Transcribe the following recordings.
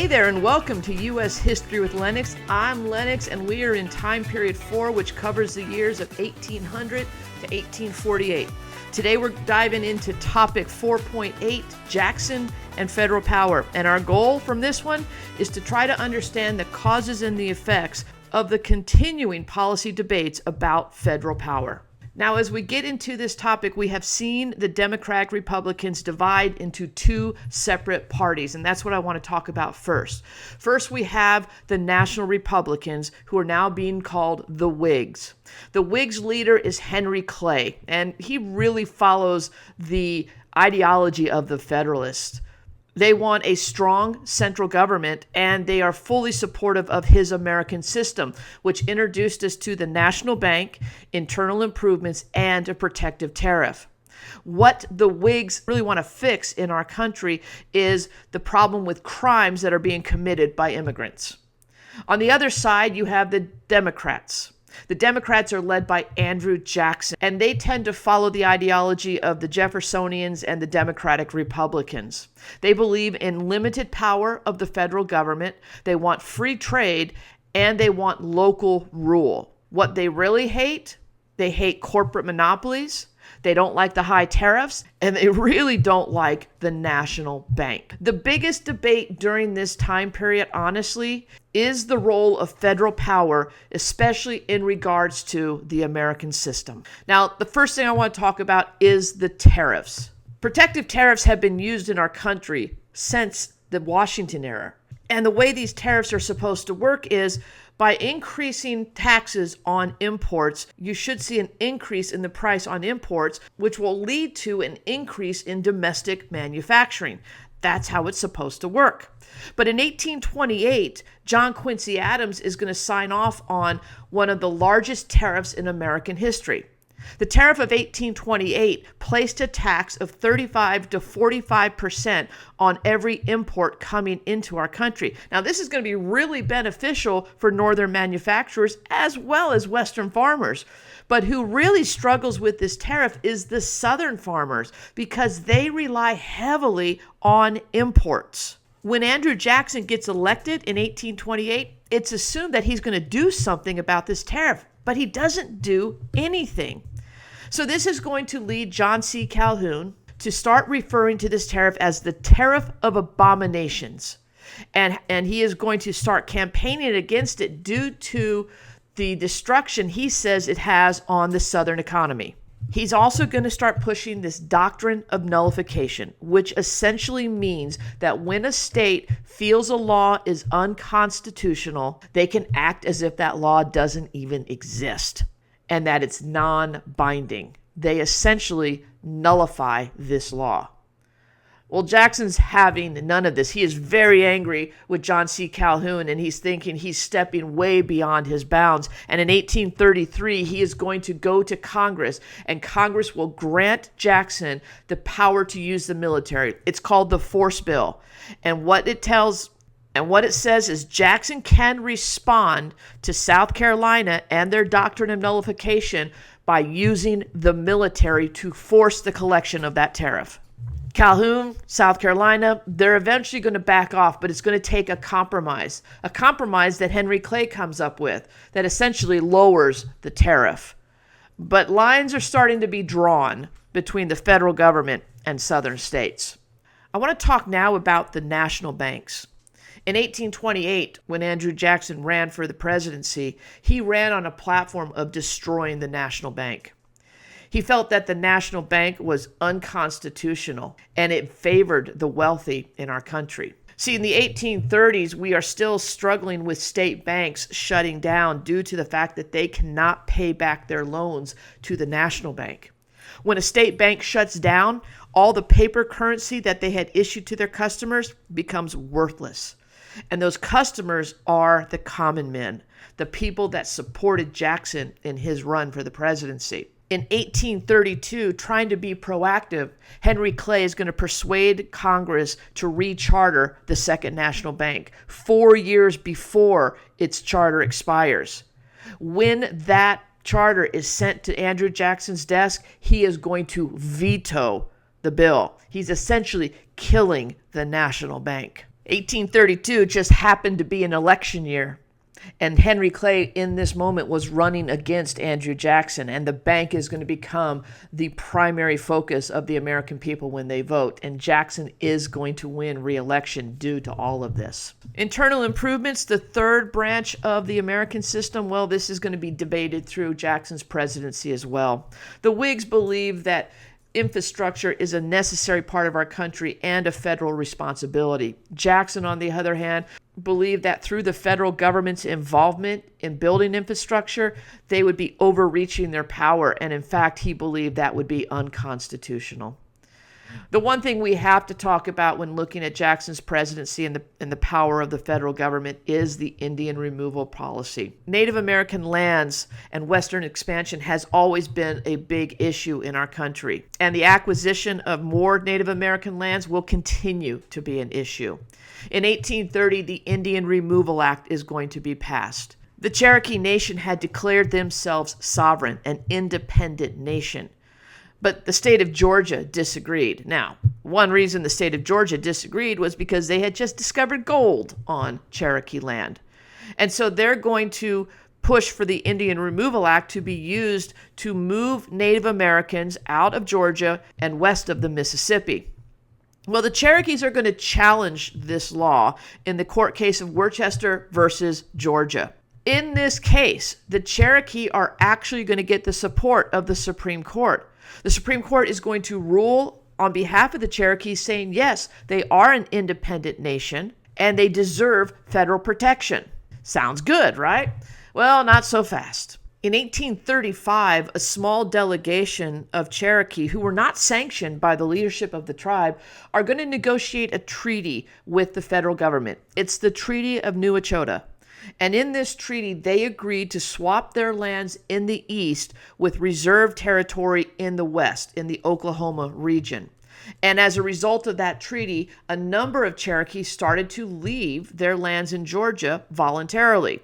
there, and welcome to U.S. History with Lennox. I'm Lennox, and we are in time period 4, which covers the years of 1800 to 1848. Today we're diving into topic 4.8, Jackson and federal power. And our goal from this one is to try to understand the causes and the effects of the continuing policy debates about federal power. Now, as we get into this topic, we have seen the Democratic Republicans divide into two separate parties, and that's what I want to talk about first. First, we have the National Republicans, who are now being called the Whigs. The Whigs leader is Henry Clay, and he really follows the ideology of the Federalists. They want a strong central government, and they are fully supportive of his American system, which introduced us to the national bank, internal improvements, and a protective tariff. What the Whigs really want to fix in our country is the problem with crimes that are being committed by immigrants. On the other side, you have the Democrats. The Democrats are led by Andrew Jackson, and they tend to follow the ideology of the Jeffersonians and the Democratic Republicans. They believe in limited power of the federal government, they want free trade, and they want local rule. What they really hate? They hate corporate monopolies, they don't like the high tariffs, and they really don't like the national bank. The biggest debate during this time period, honestly, is the role of federal power, especially in regards to the American system. Now, the first thing I want to talk about is the tariffs. Protective tariffs have been used in our country since the Washington era. And the way these tariffs are supposed to work is by increasing taxes on imports, you should see an increase in the price on imports, which will lead to an increase in domestic manufacturing. That's how it's supposed to work. But in 1828, John Quincy Adams is going to sign off on one of the largest tariffs in American history. The tariff of 1828 placed a tax of 35 to 45% on every import coming into our country. Now, this is going to be really beneficial for northern manufacturers as well as western farmers. But who really struggles with this tariff is the southern farmers, because they rely heavily on imports. When Andrew Jackson gets elected in 1828, it's assumed that he's going to do something about this tariff, but he doesn't do anything. So this is going to lead John C. Calhoun to start referring to this tariff as the tariff of abominations. And he is going to start campaigning against it due to the destruction he says it has on the Southern economy. He's also going to start pushing this doctrine of nullification, which essentially means that when a state feels a law is unconstitutional, they can act as if that law doesn't even exist and that it's non-binding. They essentially nullify this law. Well, Jackson's having none of this. He is very angry with John C. Calhoun, and he's thinking he's stepping way beyond his bounds. And in 1833, he is going to go to Congress, and Congress will grant Jackson the power to use the military. It's called the Force Bill. And what it says is Jackson can respond to South Carolina and their doctrine of nullification by using the military to force the collection of that tariff. Calhoun, South Carolina, they're eventually going to back off, but it's going to take a compromise that Henry Clay comes up with that essentially lowers the tariff. But lines are starting to be drawn between the federal government and southern states. I want to talk now about the national banks. In 1828, when Andrew Jackson ran for the presidency, he ran on a platform of destroying the national bank. He felt that the national bank was unconstitutional and it favored the wealthy in our country. See, in the 1830s, we are still struggling with state banks shutting down due to the fact that they cannot pay back their loans to the national bank. When a state bank shuts down, all the paper currency that they had issued to their customers becomes worthless. And those customers are the common men, the people that supported Jackson in his run for the presidency. In 1832, trying to be proactive, Henry Clay is going to persuade Congress to recharter the Second National Bank 4 years before its charter expires. When that charter is sent to Andrew Jackson's desk, he is going to veto the bill. He's essentially killing the national bank. 1832 just happened to be an election year. And Henry Clay in this moment was running against Andrew Jackson, and the bank is going to become the primary focus of the American people when they vote. And Jackson is going to win re-election due to all of this. Internal improvements, the third branch of the American system, well, this is going to be debated through Jackson's presidency as well. The Whigs believe that infrastructure is a necessary part of our country and a federal responsibility. Jackson, on the other hand, believed that through the federal government's involvement in building infrastructure, they would be overreaching their power. And in fact, he believed that would be unconstitutional. The one thing we have to talk about when looking at Jackson's presidency and the power of the federal government is the Indian removal policy. Native American lands and Western expansion has always been a big issue in our country, and the acquisition of more Native American lands will continue to be an issue. In 1830, the Indian Removal Act is going to be passed. The Cherokee Nation had declared themselves sovereign, an independent nation. But the state of Georgia disagreed. Now, one reason the state of Georgia disagreed was because they had just discovered gold on Cherokee land. And so they're going to push for the Indian Removal Act to be used to move Native Americans out of Georgia and west of the Mississippi. Well, the Cherokees are going to challenge this law in the court case of Worcester versus Georgia. In this case, the Cherokee are actually going to get the support of the Supreme Court. The Supreme Court is going to rule on behalf of the Cherokees, saying, yes, they are an independent nation and they deserve federal protection. Sounds good, right? Well, not so fast. In 1835, a small delegation of Cherokee, who were not sanctioned by the leadership of the tribe, are going to negotiate a treaty with the federal government. It's the Treaty of New Echota. And in this treaty, they agreed to swap their lands in the east with reserved territory in the west, in the Oklahoma region. And as a result of that treaty, a number of Cherokees started to leave their lands in Georgia voluntarily.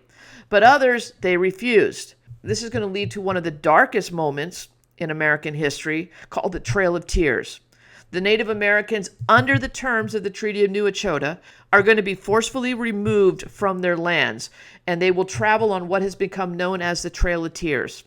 But others, they refused. This is going to lead to one of the darkest moments in American history, called the Trail of Tears. The Native Americans, under the terms of the Treaty of New Echota, are going to be forcefully removed from their lands, and they will travel on what has become known as the Trail of Tears.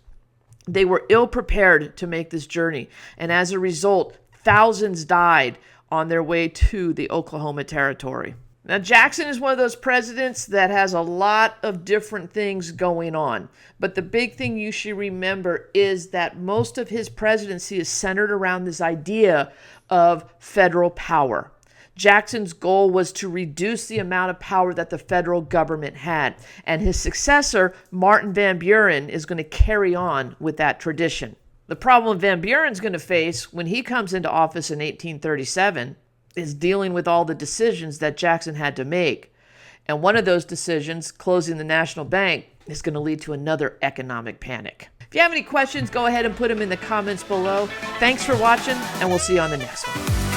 They were ill-prepared to make this journey, and as a result, thousands died on their way to the Oklahoma Territory. Now, Jackson is one of those presidents that has a lot of different things going on. But the big thing you should remember is that most of his presidency is centered around this idea of federal power. Jackson's goal was to reduce the amount of power that the federal government had. And his successor, Martin Van Buren, is going to carry on with that tradition. The problem Van Buren's going to face when he comes into office in 1837 is dealing with all the decisions that Jackson had to make. And one of those decisions, closing the national bank, is going to lead to another economic panic. If you have any questions, go ahead and put them in the comments below. Thanks for watching, and we'll see you on the next one.